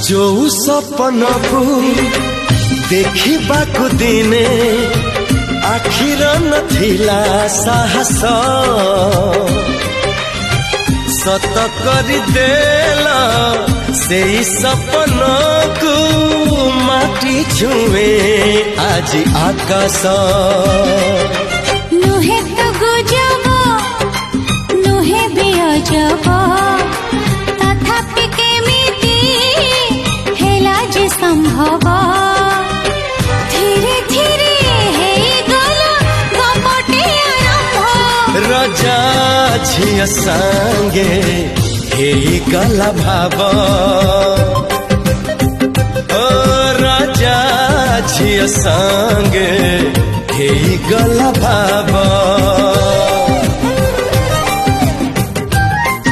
जो सपन को देखिबाकु दिने आखिर नथिला साहस सत करि देला सेई सपन को माटी छुए आज आकाश नुहे तो गुजब नुहे भी अजब तथापि केमिति हेला जे संभव धीरे धीरे राजा झिया संगे हे गला भाव ओ राजा झिया संगे हे गला भाव।